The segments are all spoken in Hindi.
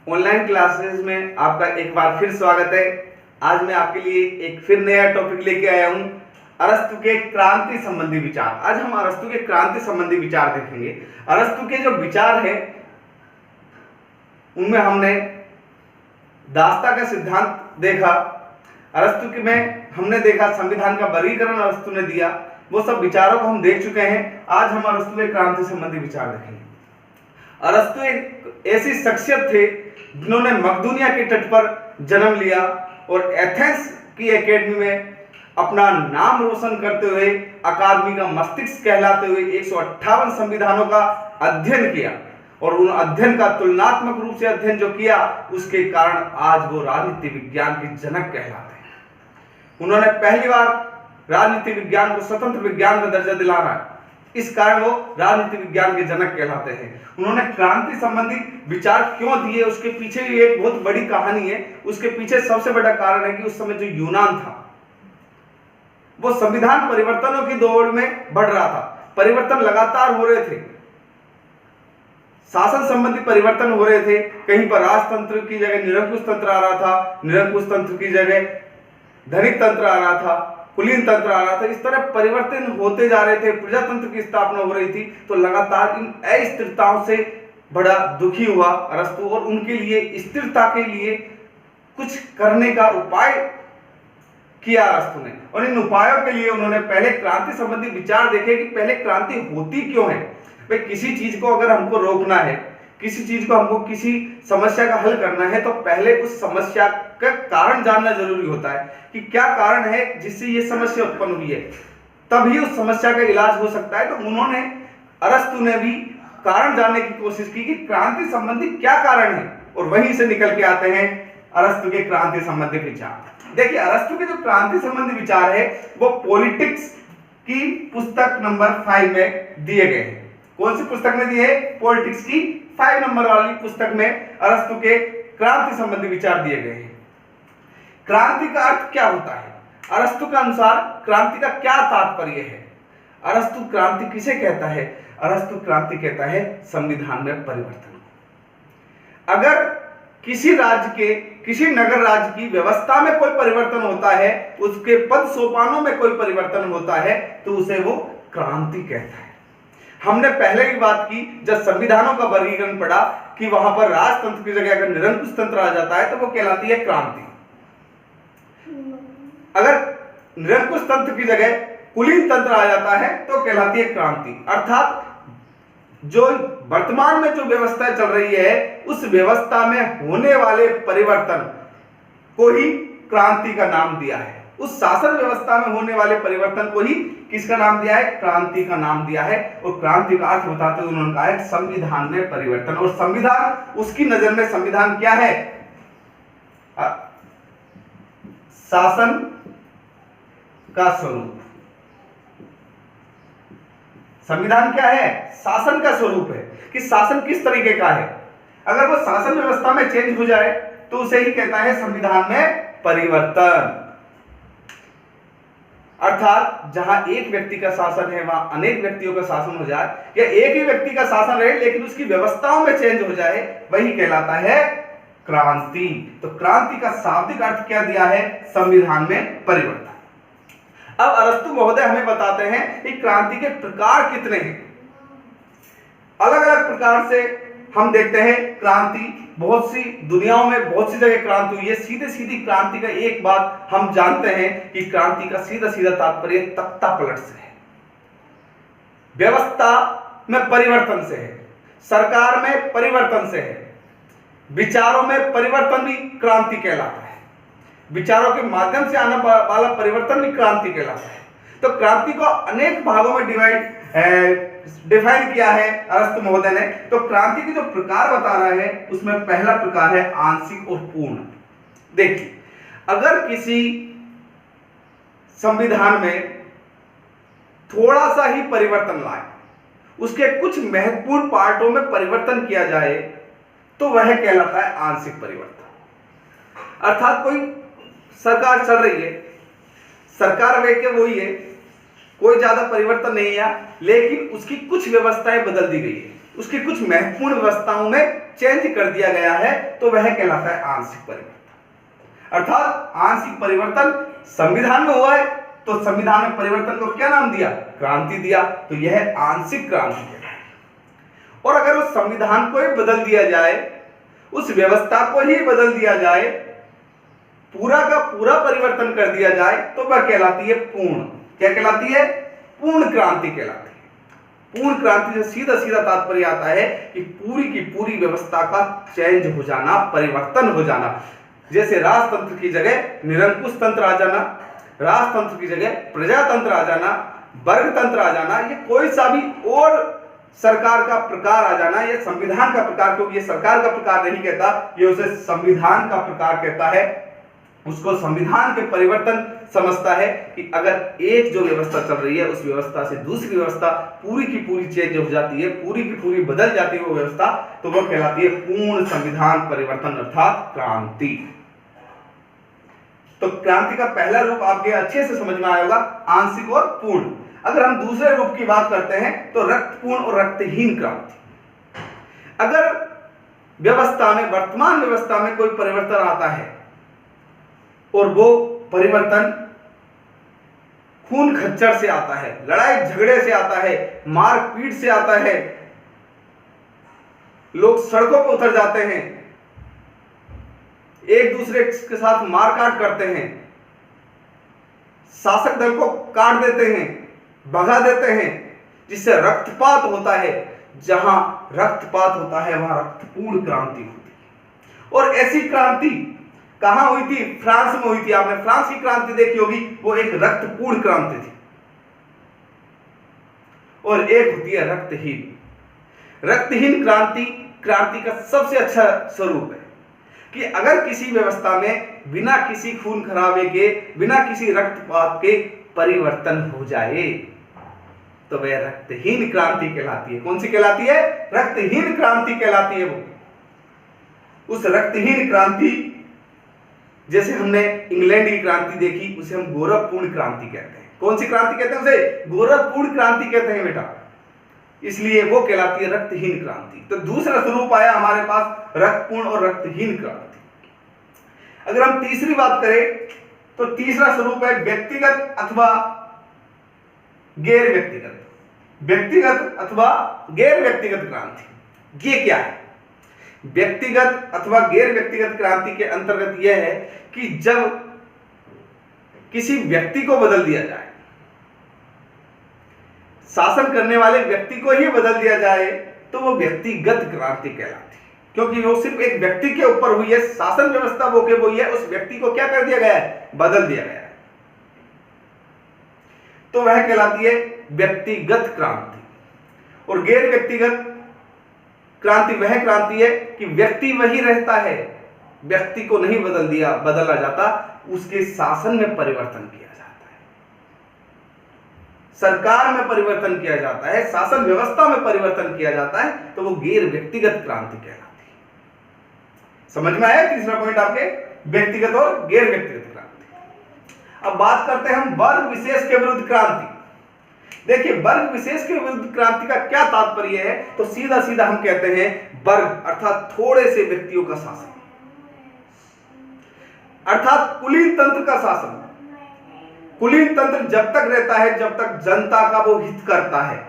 ऑनलाइन क्लासेस में आपका एक बार फिर स्वागत है। आज मैं आपके लिए एक फिर नया टॉपिक लेके आया हूं, अरस्तु के क्रांति संबंधी विचार। आज हम अरस्तु के क्रांति संबंधी विचार देखेंगे। अरस्तु के जो विचार हैं उनमें हमने दासता का सिद्धांत देखा, अरस्तु के में हमने देखा संविधान का वर्गीकरण अरस्तु ने दिया, वो सब विचारों को हम देख चुके हैं। आज हम अरस्तु के क्रांति संबंधी विचार देखेंगे। अरस्तु एक ऐसी शख्सियत थे जिन्होंने मकदूनिया के तट पर जन्म लिया और एथेंस की एकेडमी में अपना नाम रोशन करते हुए अकादमी का मस्तिष्क कहलाते हुए 158 संविधानों का अध्ययन किया और उन अध्ययन का तुलनात्मक रूप से अध्ययन जो किया उसके कारण आज वो राजनीति विज्ञान के जनक कहलाते हैं। उन्होंने पहली बार राजनीति विज्ञान को स्वतंत्र विज्ञान का दर्जा दिलाना, इस कारण वो राजनीति विज्ञान के जनक कहलाते हैं। उन्होंने क्रांति संबंधी विचार क्यों दिए, उसके पीछे भी एक बहुत बड़ी कहानी है। उसके पीछे सबसे बड़ा कारण है कि उस समय जो यूनान था वो संविधान परिवर्तनों की दौड़ में बढ़ रहा था। परिवर्तन लगातार हो रहे थे, शासन संबंधी परिवर्तन हो रहे थे। कहीं पर राजतंत्र की जगह निरंकुश तंत्र आ रहा था, निरंकुश तंत्र की जगह धनिक तंत्र आ रहा था, कुलीन तंत्र आ रहा था। इस तरह परिवर्तन होते जा रहे थे, प्रजातंत्र की स्थापना हो रही थी। तो लगातार इन अस्थिरताओं से बड़ा दुखी हुआ अरस्तु और उनके लिए स्थिरता के लिए कुछ करने का उपाय किया अरस्तु ने। और इन उपायों के लिए उन्होंने पहले क्रांति संबंधी विचार देखे कि पहले क्रांति होती क्यों है। भाई किसी चीज को अगर हमको रोकना है, किसी चीज को हमको किसी समस्या का हल करना है तो पहले उस समस्या का कारण जानना जरूरी होता है कि क्या कारण है जिससे ये समस्या उत्पन्न हुई है, तभी उस समस्या का इलाज हो सकता है। तो उन्होंने अरस्तु ने भी कारण जानने की कोशिश की कि क्रांति संबंधी क्या कारण है और वहीं से निकल के आते हैं अरस्तु के क्रांति संबंधी विचार। देखिए अरस्तु के जो क्रांति संबंधी विचार है वो पॉलिटिक्स की पुस्तक नंबर 5 में दिए गए हैं। कौन सी पुस्तक में दिए? पॉलिटिक्स की 5 नंबर वाली पुस्तक में अरस्तु के क्रांति संबंधी विचार दिए गए हैं। क्रांति का अर्थ क्या होता है? अरस्तु के अनुसार क्रांति का क्या तात्पर्य है? अरस्तु क्रांति किसे कहता है? अरस्तु क्रांति कहता है संविधान में परिवर्तन। अगर किसी राज्य के, किसी नगर राज्य की व्यवस्था में कोई परिवर्तन होता है, उसके पद सोपानों में कोई परिवर्तन होता है तो उसे वो क्रांति कहता है। हमने पहले भी बात की जब संविधानों का वर्गीकरण पढ़ा कि वहां पर राजतंत्र की जगह अगर निरंकुश तंत्र आ जाता है तो वो कहलाती है क्रांति। अगर निरंकुश तंत्र की जगह कुलीन तंत्र आ जाता है तो कहलाती है क्रांति। अर्थात जो वर्तमान में जो व्यवस्था चल रही है उस व्यवस्था में होने वाले परिवर्तन को ही क्रांति का नाम दिया है। उस शासन व्यवस्था में होने वाले परिवर्तन को ही किसका नाम दिया है? क्रांति का नाम दिया है। और क्रांति का अर्थ बताते हुए उन्होंने कहा है संविधान में परिवर्तन। और संविधान, उसकी नजर में संविधान क्या है? शासन का स्वरूप। संविधान क्या है? शासन का स्वरूप है कि शासन किस तरीके का है। अगर वो शासन व्यवस्था में चेंज हो जाए तो उसे ही कहता है संविधान में परिवर्तन। अर्थात जहां एक व्यक्ति का शासन है वहां अनेक व्यक्तियों का शासन हो जाए, या एक ही व्यक्ति का शासन रहे लेकिन उसकी व्यवस्थाओं में चेंज हो जाए, वही कहलाता है क्रांति। तो क्रांति का शाब्दिक अर्थ क्या दिया है? संविधान में परिवर्तन। अब अरस्तु महोदय हमें बताते हैं कि क्रांति के प्रकार कितने हैं। अलग अलग प्रकार से हम देखते हैं क्रांति बहुत सी दुनियाओं में बहुत सी जगह क्रांति हुई है। सीधे सीधी क्रांति का एक बात हम जानते हैं कि क्रांति का सीधा सीधा तात्पर्य तख्ता पलट से है, व्यवस्था में परिवर्तन से है, सरकार में परिवर्तन से है, विचारों में परिवर्तन भी क्रांति कहलाता है, विचारों के माध्यम से आने वाला परिवर्तन भी क्रांति कहलाता है। तो क्रांति को अनेक भागों में डिफाइन किया है अरस्तु महोदय ने। तो क्रांति के जो प्रकार बता रहा है उसमें पहला प्रकार है आंशिक और पूर्ण। देखिए अगर किसी संविधान में थोड़ा सा ही परिवर्तन लाए, उसके कुछ महत्वपूर्ण पार्टों में परिवर्तन किया जाए तो वह कहलाता है आंशिक परिवर्तन। अर्थात कोई सरकार चल रही है, सरकार वे के वही है, कोई ज्यादा परिवर्तन नहीं है, लेकिन उसकी कुछ व्यवस्थाएं बदल दी गई है, उसकी कुछ महत्वपूर्ण व्यवस्थाओं में चेंज कर दिया गया है तो वह कहलाता है आंशिक परिवर्तन। अर्थात आंशिक परिवर्तन संविधान में हुआ है तो संविधान में परिवर्तन को क्या नाम दिया? क्रांति दिया। तो यह आंशिक क्रांति है। और अगर उस संविधान को ही बदल दिया जाए, उस व्यवस्था को ही बदल दिया जाए, पूरा का पूरा परिवर्तन कर दिया जाए तो वह कहलाती है पूर्ण। क्या कहलाती है? पूर्ण क्रांति कहलाती है। पूर्ण क्रांति से सीधा सीधा तात्पर्य आता है कि पूरी की पूरी व्यवस्था का चेंज हो जाना, परिवर्तन हो जाना। जैसे राजतंत्र की जगह निरंकुश तंत्र आ जाना, राजतंत्र की जगह प्रजातंत्र आ जाना, वर्ग तंत्र आ जाना, ये कोई सा भी और सरकार का प्रकार आ जाना, ये संविधान का प्रकार, क्योंकि ये सरकार का प्रकार नहीं कहता, ये उसे संविधान का प्रकार कहता है। उसको संविधान के परिवर्तन समझता है कि अगर एक जो व्यवस्था चल रही है उस व्यवस्था से दूसरी व्यवस्था पूरी की पूरी चेंज हो जाती है, पूरी की पूरी बदल जाती है वो व्यवस्था, तो वो कहलाती है पूर्ण संविधान परिवर्तन अर्थात क्रांति। तो क्रांति का पहला रूप आपके अच्छे से समझ में आया होगा, आंशिक और पूर्ण। अगर हम दूसरे रूप की बात करते हैं तो रक्तपूर्ण और रक्तहीन क्रांति। अगर व्यवस्था में, वर्तमान व्यवस्था में कोई परिवर्तन आता है और वो परिवर्तन खून खच्चर से आता है, लड़ाई झगड़े से आता है, मारपीट से आता है, लोग सड़कों पर उतर जाते हैं, एक दूसरे के साथ मारकाट करते हैं, शासक दल को काट देते हैं, भगा देते हैं, जिससे रक्तपात होता है। जहां रक्तपात होता है वहां रक्तपूर्ण क्रांति होती है। और ऐसी क्रांति कहां हुई थी? फ्रांस में हुई थी। आपने फ्रांस की क्रांति देखी होगी, वो एक रक्तपूर्ण क्रांति थी। और एक होती है रक्तहीन। रक्तहीन क्रांति क्रांति का सबसे अच्छा स्वरूप है कि अगर किसी व्यवस्था में बिना किसी खून खराबे के, बिना किसी रक्तपात के परिवर्तन हो जाए तो वह रक्तहीन क्रांति कहलाती है। कौन सी कहलाती है? रक्तहीन क्रांति कहलाती है। वो उस रक्तहीन क्रांति, जैसे हमने इंग्लैंड की क्रांति देखी, उसे हम गौरवपूर्ण क्रांति कहते हैं। कौन सी क्रांति कहते हैं? उसे गौरवपूर्ण क्रांति कहते हैं बेटा, इसलिए वो कहलाती है रक्तहीन क्रांति। तो दूसरा स्वरूप आया हमारे पास रक्तपूर्ण और रक्तहीन क्रांति। अगर हम तीसरी बात करें तो तीसरा स्वरूप है व्यक्तिगत अथवा गैर व्यक्तिगत। व्यक्तिगत अथवा गैर व्यक्तिगत क्रांति, ये क्या है? व्यक्तिगत अथवा गैर व्यक्तिगत क्रांति के अंतर्गत यह है कि जब किसी व्यक्ति को बदल दिया जाए, शासन करने वाले व्यक्ति को ही बदल दिया जाए, तो वो व्यक्तिगत क्रांति कहलाती है, क्योंकि वो सिर्फ एक व्यक्ति के ऊपर हुई है, शासन व्यवस्था वो के हुई है, उस व्यक्ति को क्या कर दिया गया है? बदल दिया गया है। तो वह कहलाती है व्यक्तिगत क्रांति। और गैर व्यक्तिगत क्रांति वह क्रांति है कि व्यक्ति वही रहता है, व्यक्ति को नहीं बदला जाता, उसके शासन में परिवर्तन किया जाता है, सरकार में परिवर्तन किया जाता है, शासन व्यवस्था में परिवर्तन किया जाता है, तो वो गैर व्यक्तिगत क्रांति कहलाती है। समझ में आया तीसरा पॉइंट आपके? व्यक्तिगत और गैर व्यक्तिगत क्रांति। अब बात करते हैं हम वर्ग विशेष के विरुद्ध क्रांति। देखिए, वर्ग विशेष के विरुद्ध क्रांति का क्या तात्पर्य है? तो सीधा सीधा हम कहते हैं वर्ग अर्थात थोड़े से व्यक्तियों का शासन, अर्थात कुलीन तंत्र का शासन। कुलीन तंत्र जब तक रहता है जब तक जनता का वो हित करता है,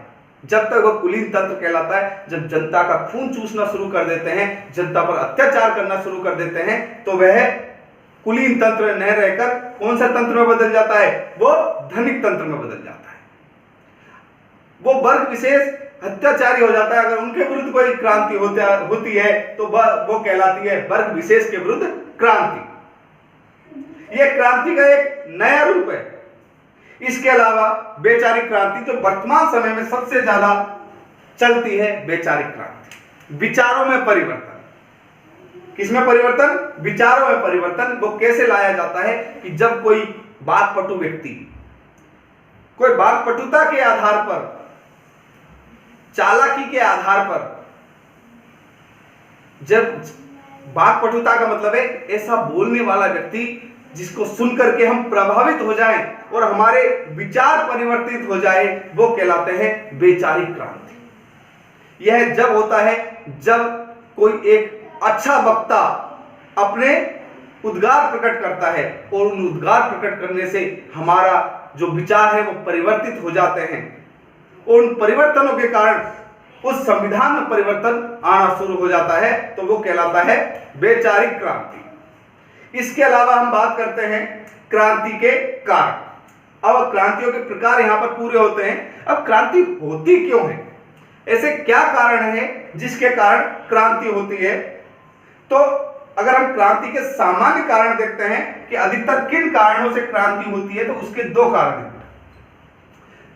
जब तक वो कुलीन तंत्र कहलाता है। जब जनता का खून चूसना शुरू कर देते हैं, जनता पर अत्याचार करना शुरू कर देते हैं, तो वह कुलीन तंत्र न रहकर कौन सा तंत्र में बदल जाता है? वो धनिक तंत्र में बदल जाता है। वो वर्ग विशेष अत्याचारी हो जाता है। अगर उनके विरुद्ध कोई क्रांति होती है तो वो कहलाती है वर्ग विशेष के विरुद्ध क्रांति। यह क्रांति का एक नया रूप है। इसके अलावा वैचारिक क्रांति, जो वर्तमान समय में सबसे ज्यादा चलती है, वैचारिक क्रांति, विचारों में परिवर्तन। किसमें परिवर्तन? विचारों में परिवर्तन। वो कैसे लाया जाता है कि जब कोई वाक्पटु व्यक्ति, कोई वाक्पटुता के आधार पर, चालाकी के आधार पर, जब वाक्पटुता का मतलब है ऐसा बोलने वाला व्यक्ति जिसको सुनकर के हम प्रभावित हो जाएं और हमारे विचार परिवर्तित हो जाए, वो कहलाते हैं वैचारिक क्रांति। यह जब होता है जब कोई एक अच्छा वक्ता अपने उद्गार प्रकट करता है और उन उद्गार प्रकट करने से हमारा जो विचार है वो परिवर्तित हो जाते हैं। उन परिवर्तनों के कारण उस संविधान में परिवर्तन आना शुरू हो जाता है, तो वो कहलाता है वैचारिक क्रांति। इसके अलावा हम बात करते हैं क्रांति के कारण। अब क्रांतियों के प्रकार यहां पर पूरे होते हैं। अब क्रांति होती क्यों है, ऐसे क्या कारण है जिसके कारण क्रांति होती है? तो अगर हम क्रांति के सामान्य कारण देखते हैं कि अधिकतर किन कारणों से क्रांति होती है, तो उसके दो कारण हैं।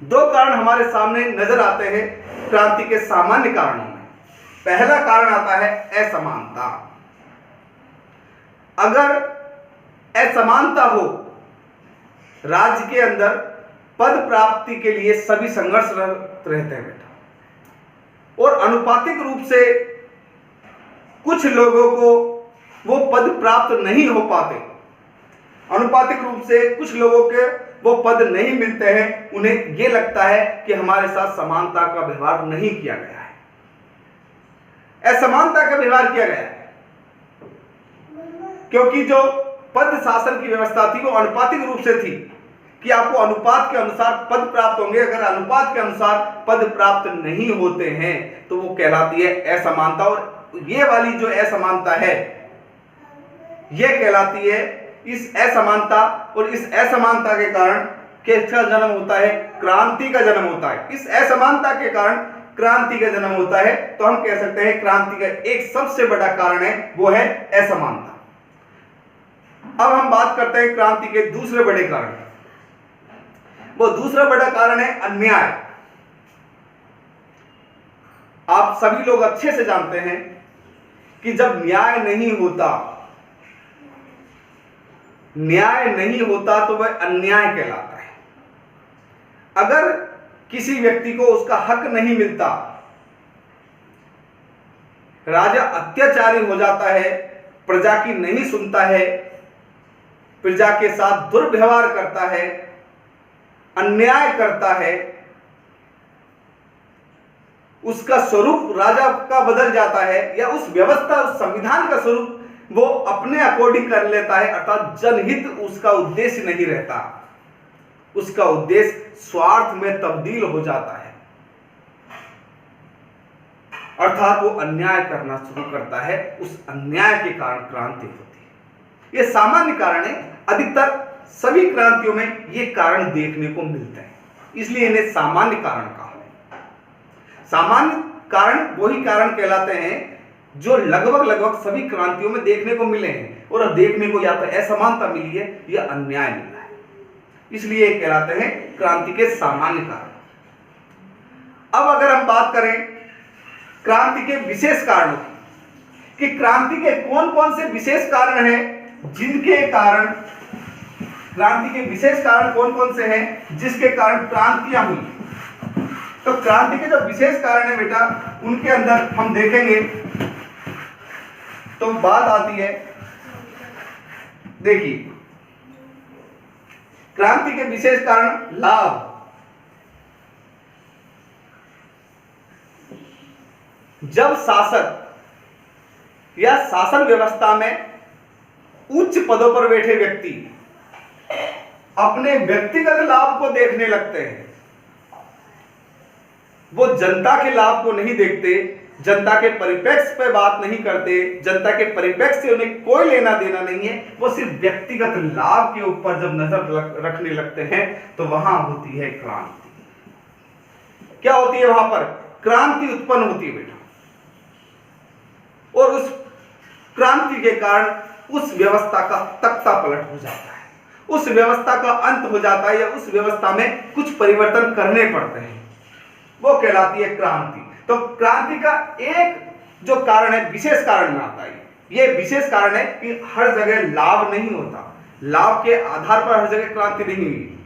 दो कारण हमारे सामने नजर आते हैं क्रांति के सामान्य कारणों में। पहला कारण आता है असमानता। अगर असमानता हो, राज्य के अंदर पद प्राप्ति के लिए सभी संघर्षरत रहते हैं बेटा, और अनुपातिक रूप से कुछ लोगों को वो पद प्राप्त नहीं हो पाते, अनुपातिक रूप से कुछ लोगों के वो पद नहीं मिलते हैं, उन्हें ये लगता है कि हमारे साथ समानता का व्यवहार नहीं किया गया है, असमानता का व्यवहार किया गया है। क्योंकि जो पद शासन की व्यवस्था थी वो अनुपातिक रूप से थी कि आपको अनुपात के अनुसार पद प्राप्त होंगे। अगर अनुपात के अनुसार पद प्राप्त नहीं होते हैं तो वो कहलाती है असमानता। और ये वाली जो असमानता है ये कहलाती है इस असमानता, और इस असमानता के कारण किसका जन्म होता है? क्रांति का जन्म होता है। इस असमानता के कारण क्रांति का जन्म होता है। तो हम कह सकते हैं क्रांति का एक सबसे बड़ा कारण है वो है असमानता। अब हम बात करते हैं क्रांति के दूसरे बड़े कारण। वो दूसरा बड़ा कारण है अन्याय। आप सभी लोग अच्छे से जानते हैं कि जब न्याय नहीं होता तो वह अन्याय कहलाता है। अगर किसी व्यक्ति को उसका हक नहीं मिलता, राजा अत्याचारी हो जाता है, प्रजा की नहीं सुनता है, प्रजा के साथ दुर्व्यवहार करता है, अन्याय करता है, उसका स्वरूप राजा का बदल जाता है, या उस व्यवस्था उस संविधान का स्वरूप वो अपने अकॉर्डिंग कर लेता है, अर्थात जनहित उसका उद्देश्य नहीं रहता, उसका उद्देश्य स्वार्थ में तब्दील हो जाता है, अर्थात वो अन्याय करना शुरू करता है। उस अन्याय के कारण क्रांति होती है। ये सामान्य कारण है, अधिकतर सभी क्रांतियों में ये कारण देखने को मिलते हैं, इसलिए इन्हें सामान्य कारण कहा है। सामान्य कारण वही कारण कहलाते हैं जो लगभग सभी क्रांतियों में देखने को मिले हैं, और देखने को या तो असमानता मिली है या अन्याय मिला है, इसलिए कहलाते हैं क्रांति के सामान्य कारण। अब अगर हम बात करें क्रांति के विशेष कारणों की, कि क्रांति के कौन कौन से विशेष कारण हैं जिनके कारण, क्रांति के विशेष कारण कौन कौन से हैं जिसके कारण क्रांतियां हुई, तो क्रांति के जो विशेष कारण है बेटा उनके अंदर हम देखेंगे तो बात आती है, देखिए क्रांति के विशेष कारण लाभ। जब शासक या शासन व्यवस्था में उच्च पदों पर बैठे व्यक्ति अपने व्यक्तिगत लाभ को देखने लगते हैं, वो जनता के लाभ को नहीं देखते, जनता के परिप्रेक्ष्य पे बात नहीं करते, जनता के परिप्रेक्ष्य से उन्हें कोई लेना देना नहीं है, वो सिर्फ व्यक्तिगत लाभ के ऊपर जब नजर रखने लगते हैं तो वहां होती है क्रांति। क्या होती है वहां पर? क्रांति उत्पन्न होती है बेटा, और उस क्रांति के कारण उस व्यवस्था का तख्ता पलट हो जाता है, उस व्यवस्था का अंत हो जाता है, या उस व्यवस्था में कुछ परिवर्तन करने पड़ते हैं, वो कहलाती है क्रांति। तो क्रांति का एक जो कारण है विशेष कारण में आता है। ये विशेष कारण है कि हर जगह लाभ नहीं होता, लाभ के आधार पर हर जगह क्रांति नहीं हुई,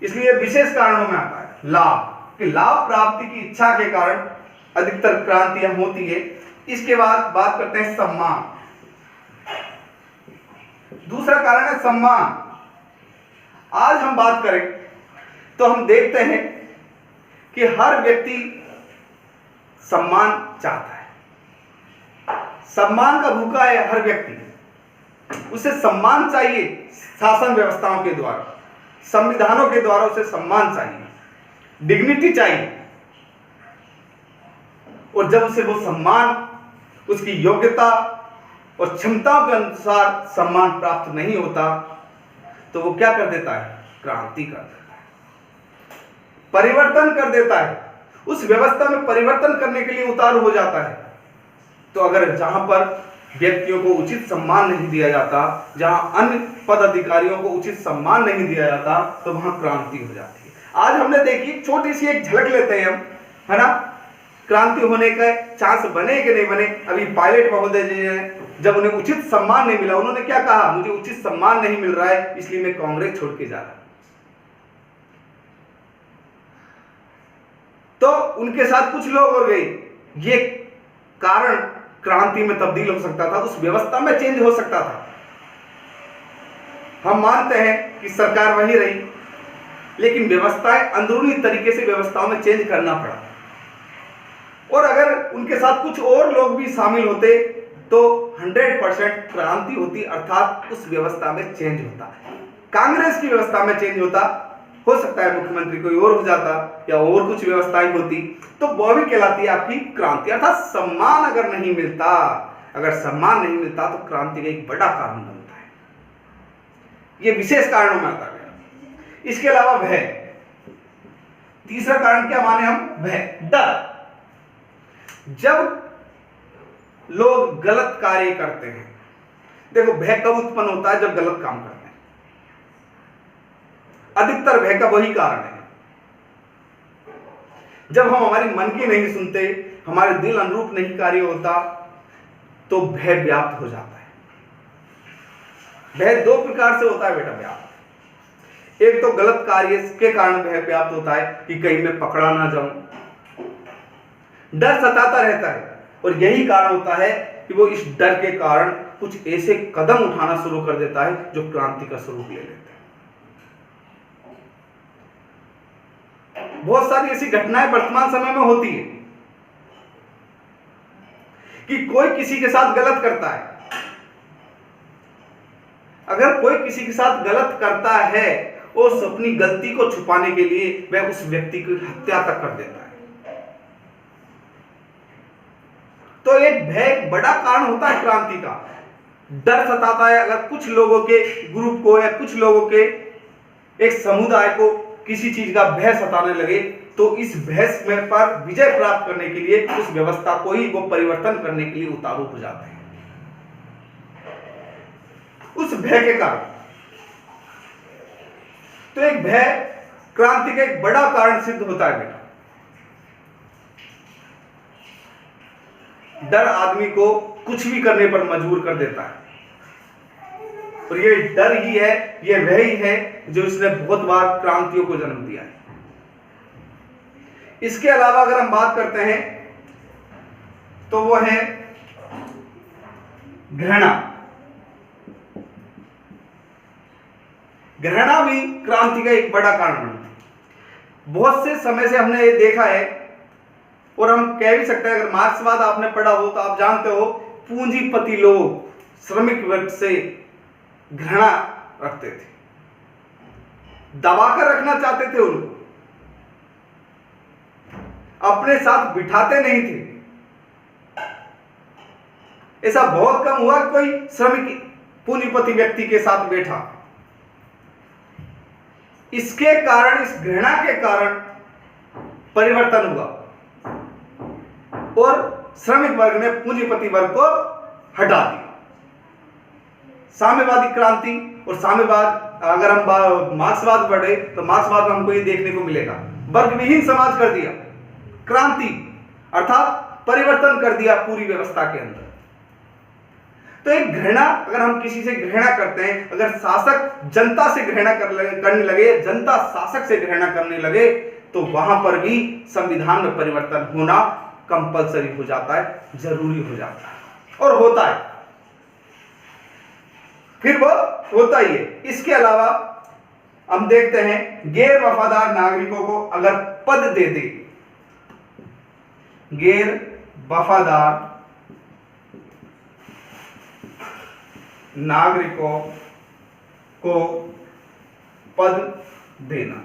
इसलिए विशेष कारणों में आता है लाभ, कि लाभ प्राप्ति की इच्छा के कारण अधिकतर क्रांतियां होती है। इसके बाद बात करते हैं सम्मान। दूसरा कारण है सम्मान। आज हम बात करें तो हम देखते हैं कि हर व्यक्ति सम्मान चाहता है। सम्मान का भूखा है हर व्यक्ति, उसे सम्मान चाहिए। शासन व्यवस्थाओं के द्वारा, संविधानों के द्वारा उसे सम्मान चाहिए, डिग्निटी चाहिए। और जब उसे वो सम्मान, उसकी योग्यता और क्षमताओं के अनुसार सम्मान प्राप्त नहीं होता, तो वो क्या कर देता है? क्रांति कर देता है, परिवर्तन कर देता है, उस व्यवस्था में परिवर्तन करने के लिए उतारू हो जाता है। तो अगर जहां पर व्यक्तियों को उचित सम्मान नहीं दिया जाता, जहां अन्य पद अधिकारियों को उचित सम्मान नहीं दिया जाता, तो वहां क्रांति हो जाती है। आज हमने देखी, छोटी सी एक झलक लेते हैं हम, है ना, क्रांति होने का चांस बने कि नहीं बने। अभी पायलट महोदय जी ने, जब उन्हें उचित सम्मान नहीं मिला, उन्होंने क्या कहा? मुझे उचित सम्मान नहीं मिल रहा है, इसलिए मैं कांग्रेस छोड़ के जा रहा हूं। तो उनके साथ कुछ लोग और गए, ये कारण क्रांति में तब्दील हो सकता था, उस व्यवस्था में चेंज हो सकता था। हम मानते हैं कि सरकार वही रही, लेकिन व्यवस्थाएं अंदरूनी तरीके से व्यवस्थाओं में चेंज करना पड़ा। और अगर उनके साथ कुछ और लोग भी शामिल होते तो 100% क्रांति होती, अर्थात उस व्यवस्था में चेंज होता। कांग्रेस की व्यवस्था में चेंज होता, हो सकता है मुख्यमंत्री कोई और हो जाता या और कुछ व्यवस्थाएं होती, तो वो भी कहलाती है आपकी क्रांति। अर्थात सम्मान अगर नहीं मिलता, अगर सम्मान नहीं मिलता तो क्रांति का एक बड़ा कारण बनता है। यह विशेष कारणों में आता है। इसके अलावा भय, तीसरा कारण क्या माने हम? भय, डर। जब लोग गलत कार्य करते हैं, देखो भय कब उत्पन्न होता है? जब गलत काम करते हैं। अधिकतर भय का वही कारण है। जब हम हमारी मन की नहीं सुनते, हमारे दिल अनुरूप नहीं कार्य होता, तो भय व्याप्त हो जाता है। भय दो प्रकार से होता है बेटा व्याप्त। एक तो गलत कार्य के कारण भय व्याप्त होता है कि कहीं मैं पकड़ा ना जाऊं, डर सताता रहता है। और यही कारण होता है कि वो इस डर के कारण कुछ ऐसे कदम उठाना शुरू कर देता है जो क्रांति का स्वरूप ले लेता है। बहुत सारी ऐसी घटनाएं वर्तमान समय में होती है कि कोई किसी के साथ गलत करता है। अगर कोई किसी के साथ गलत करता है, उस अपनी गलती को छुपाने के लिए वह उस व्यक्ति की हत्या तक कर देता है। तो एक भय बड़ा कारण होता है क्रांति का। डर सताता है। अगर कुछ लोगों के ग्रुप को या कुछ लोगों के एक समुदाय को किसी चीज का भय सताने लगे, तो इस भय में पर विजय प्राप्त करने के लिए उस व्यवस्था को ही वो परिवर्तन करने के लिए उतारू हो जाते हैं, उस भय के कारण। तो एक भय क्रांति का एक बड़ा कारण सिद्ध होता है बेटा। डर आदमी को कुछ भी करने पर मजबूर कर देता है, और ये डर ही है, ये वही है जो इसने बहुत बार क्रांतियों को जन्म दिया है। इसके अलावा अगर हम बात करते हैं तो वो है घृणा। घृणा भी क्रांति का एक बड़ा कारण बनता है। बहुत से समय से हमने ये देखा है, और हम कह भी सकते हैं, अगर मार्क्सवाद आपने पढ़ा हो तो आप जानते हो, पूंजीपति लोग श्रमिक वर्ग से घृणा रखते थे, दबाकर रखना चाहते थे, उनको अपने साथ बिठाते नहीं थे। ऐसा बहुत कम हुआ कोई श्रमिक पूंजीपति व्यक्ति के साथ बैठा। इसके कारण, इस घृणा के कारण परिवर्तन हुआ और श्रमिक वर्ग ने पूंजीपति वर्ग को हटा दिया। साम्यवादी क्रांति और साम्यवाद, अगर हम मार्क्सवाद पढ़े तो मार्क्सवाद में हमको ये देखने को मिलेगा, वर्ग विहीन समाज कर दिया। क्रांति अर्थात परिवर्तन कर दिया पूरी व्यवस्था के अंदर। तो एक घृणा, अगर हम किसी से घृणा करते हैं, अगर शासक जनता से घृणा करने लगे, जनता शासक से घृणा करने लगे, तो वहां पर भी संविधान में परिवर्तन होना कंपलसरी हो जाता है, जरूरी हो जाता है, और होता है, फिर वो होता ही है। इसके अलावा हम देखते हैं, गैर वफादार नागरिकों को अगर पद दे दे गैर वफादार नागरिकों को पद देना।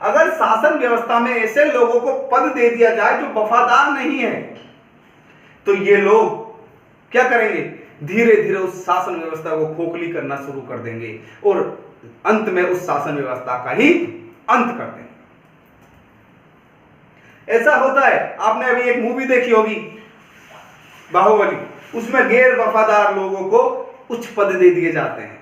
अगर शासन व्यवस्था में ऐसे लोगों को पद दे दिया जाए जो वफादार नहीं है, तो ये लोग क्या करेंगे, धीरे धीरे उस शासन व्यवस्था को खोखली करना शुरू कर देंगे और अंत में उस शासन व्यवस्था का ही अंत कर देंगे। ऐसा होता है, आपने अभी एक मूवी देखी होगी बाहुबली, उसमें गैर वफादार लोगों को उच्च पद दे दिए जाते हैं,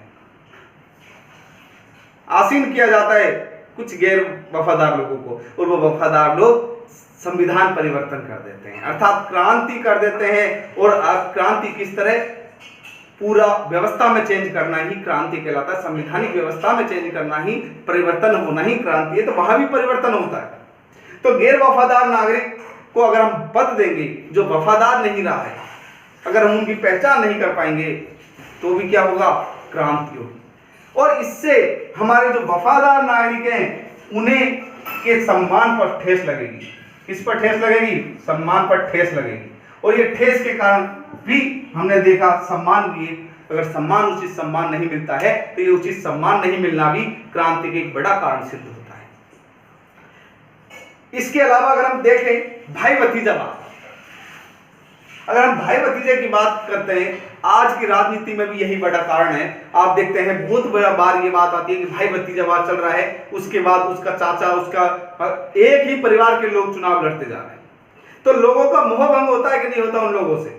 आसीन किया जाता है कुछ गैर वफादार लोगों को, और वो वफादार लोग संविधान परिवर्तन कर देते हैं, अर्थात क्रांति कर देते हैं। और क्रांति किस तरह, पूरा व्यवस्था में चेंज करना ही क्रांति कहलाता है। संवैधानिक व्यवस्था में चेंज करना ही, परिवर्तन होना ही क्रांति है। तो वहां भी परिवर्तन होता है। तो गैर वफादार नागरिक को अगर हम पद देंगे जो वफादार नहीं रहा है, अगर हम उनकी पहचान नहीं कर पाएंगे, तो भी क्या होगा, क्रांति होगी। और इससे हमारे जो वफादार नागरिक हैं उन्हें के सम्मान पर ठेस लगेगी। किस पर ठेस लगेगी, सम्मान पर ठेस लगेगी। और ये ठेस के कारण भी हमने देखा सम्मान भी, अगर सम्मान उचित सम्मान नहीं मिलता है तो ये उचित सम्मान नहीं मिलना भी क्रांति का एक बड़ा कारण सिद्ध होता है। इसके अलावा अगर हम देखें भाई भतीजावाद, अगर हम भाई भतीजे की बात करते हैं, आज की राजनीति में भी यही बड़ा कारण है। आप देखते हैं बहुत बड़ा बार ये बात आती है कि भाई भतीजावाद चल रहा है, उसके बाद उसका चाचा, उसका एक ही परिवार के लोग चुनाव लड़ते जा रहे हैं, तो लोगों का मोह भंग होता है कि नहीं होता उन लोगों से।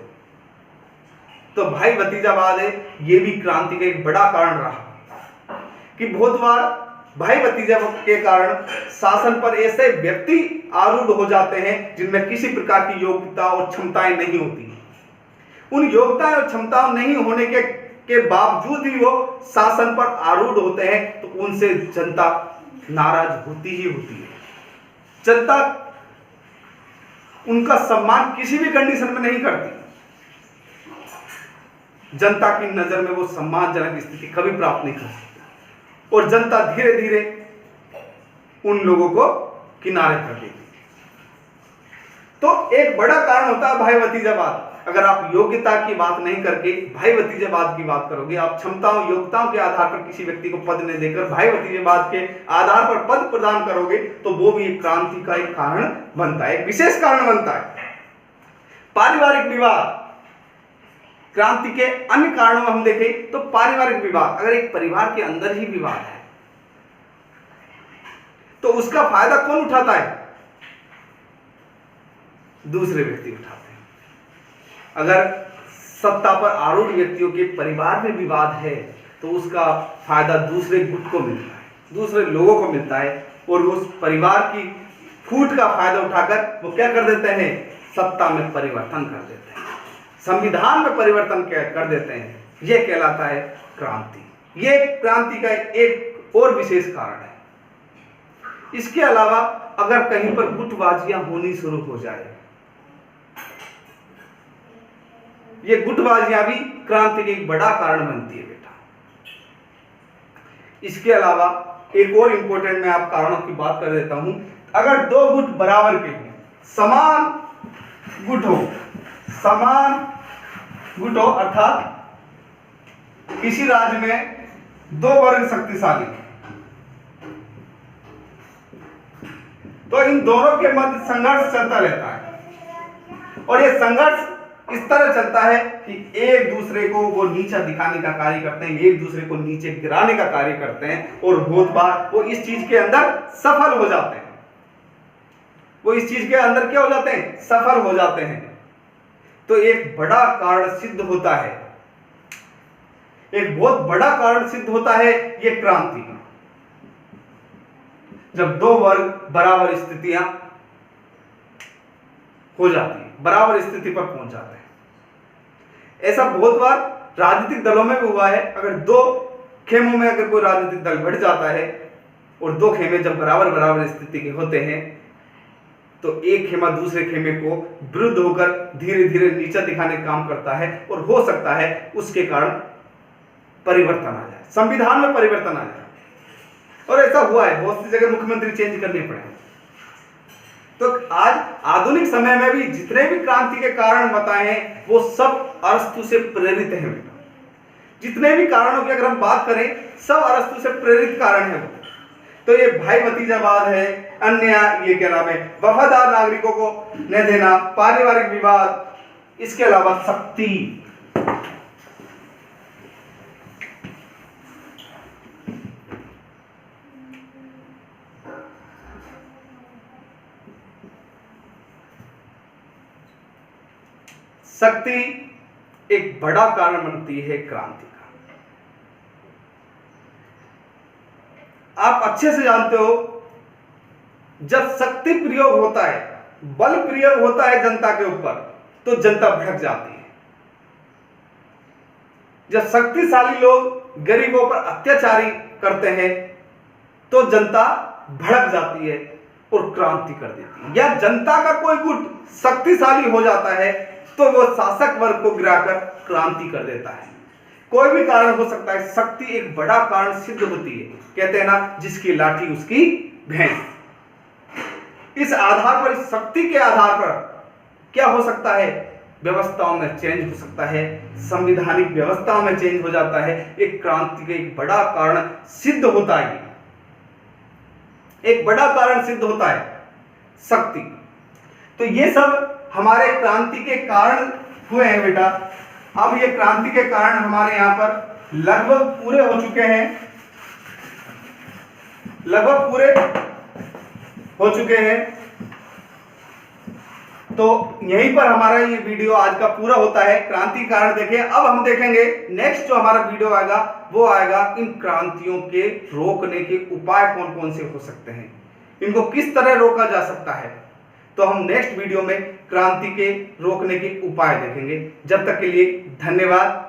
तो भाई भतीजावाद है, ये भी क्रांति का एक बड़ा कारण रहा कि बहुत बार भाई भतीजा के कारण शासन पर ऐसे व्यक्ति आरूढ़ हो जाते हैं जिनमें किसी प्रकार की योग्यता और क्षमताएं नहीं होती। उन योग्यता और क्षमताओं नहीं होने के बावजूद भी वो शासन पर आरूढ़ होते हैं, तो उनसे जनता नाराज होती ही होती है। जनता उनका सम्मान किसी भी कंडीशन में नहीं करती। जनता की नजर में वो सम्मानजनक स्थिति कभी प्राप्त नहीं कर सकती, और जनता धीरे धीरे उन लोगों को किनारे कर देती। तो एक बड़ा कारण होता है भाई भतीजावाद। अगर आप योग्यता की बात नहीं करके भाई भतीजावाद की बात करोगे, आप क्षमताओं योग्यताओं के आधार पर किसी व्यक्ति को पद नहीं देकर भाई भतीजावाद के आधार पर पद प्रदान करोगे, तो वो भी एक क्रांति का एक कारण बनता है, एक विशेष कारण बनता है। पारिवारिक विवाद, क्रांति के अन्य कारणों में हम देखें तो पारिवारिक विवाद, अगर एक परिवार के अंदर ही विवाद है तो उसका फायदा कौन उठाता है, दूसरे व्यक्ति उठाते हैं। अगर सत्ता पर आरूढ़ व्यक्तियों के परिवार में विवाद है तो उसका फायदा दूसरे गुट को मिलता है, दूसरे लोगों को मिलता है, और उस परिवार की फूट का फायदा उठाकर वो क्या कर देते हैं, सत्ता में परिवर्तन कर देते हैं, संविधान में परिवर्तन कर देते हैं। यह कहलाता है क्रांति। यह क्रांति का एक और विशेष कारण है। इसके अलावा अगर कहीं पर गुटबाजियां होनी शुरू हो जाए, ये गुटबाजियां भी क्रांति का एक बड़ा कारण बनती है बेटा। इसके अलावा एक और इंपॉर्टेंट मैं आप कारणों की बात कर देता हूं। अगर दो गुट बराबर के हैं, समान गुट हो, समान गुट हो, अर्थात किसी राज्य में दो वर्ग शक्तिशाली, तो इन दोनों के मध्य संघर्ष चलता रहता है, और यह संघर्ष इस तरह चलता है कि एक दूसरे को वो नीचा दिखाने का कार्य करते हैं, एक दूसरे को नीचे गिराने का कार्य करते हैं, और बहुत बार वो इस चीज के अंदर सफल हो जाते हैं। वो इस चीज के अंदर क्या हो जाते हैं, सफल हो जाते हैं। तो एक बड़ा कारण सिद्ध होता है, एक बहुत बड़ा कारण सिद्ध होता है ये क्रांति का, जब दो वर्ग बराबर स्थितियां हो जाती है, बराबर स्थिति पर पहुंच जाते हैं। ऐसा बहुत बार राजनीतिक दलों में भी हुआ है। अगर दो खेमों में अगर कोई राजनीतिक दल बढ़ जाता है और दो खेमे जब बराबर बराबर स्थिति के होते हैं, तो एक खेमा दूसरे खेमे को विरुद्ध होकर धीरे धीरे नीचा दिखाने का काम करता है, और हो सकता है उसके कारण परिवर्तन आ जाए, संविधान में परिवर्तन आ जाए। और ऐसा हुआ है, बहुत सी जगह मुख्यमंत्री चेंज करने पड़े। तो आज आधुनिक समय में भी जितने भी क्रांति के कारण बताए हैं वो सब अरस्तु से प्रेरित हैं बेटा। जितने भी कारणों की अगर हम बात करें सब अरस्तु से प्रेरित कारण है। तो ये भाई भतीजावाद है, अन्य ये क्या नाम है, वफादार नागरिकों को न देना, पारिवारिक विवाद, इसके अलावा शक्ति, शक्ति एक बड़ा कारण बनती है क्रांति का। आप अच्छे से जानते हो जब शक्ति प्रयोग होता है, बल प्रयोग होता है जनता के ऊपर, तो जनता भड़क जाती है। जब शक्तिशाली लोग गरीबों पर अत्याचारी करते हैं तो जनता भड़क जाती है और क्रांति कर देती है। या जनता का कोई गुट शक्तिशाली हो जाता है तो वो शासक वर्ग को गिराकर क्रांति कर देता है। कोई भी कारण हो सकता है, शक्ति एक बड़ा कारण सिद्ध होती है। कहते हैं ना, जिसकी लाठी उसकी भैंस। इस आधार पर, इस शक्ति के आधार पर क्या हो सकता है, व्यवस्थाओं में चेंज हो सकता है, संवैधानिक व्यवस्थाओं में चेंज हो जाता है। एक क्रांति का एक बड़ा कारण सिद्ध होता है, एक बड़ा कारण सिद्ध होता है शक्ति। तो ये सब हमारे क्रांति के कारण हुए हैं बेटा। अब ये क्रांति के कारण हमारे यहाँ पर लगभग पूरे हो चुके हैं, लगभग पूरे हो चुके हैं। तो यहीं पर हमारा ये वीडियो आज का पूरा होता है। क्रांति कारण देखें। अब हम देखेंगे नेक्स्ट जो हमारा वीडियो आएगा वो आएगा इन क्रांतियों के रोकने के उपाय कौन कौन से हो सकते हैं, इनको किस तरह रोका जा सकता है। तो हम नेक्स्ट वीडियो में क्रांति के रोकने के उपाय देखेंगे। जब तक के लिए धन्यवाद।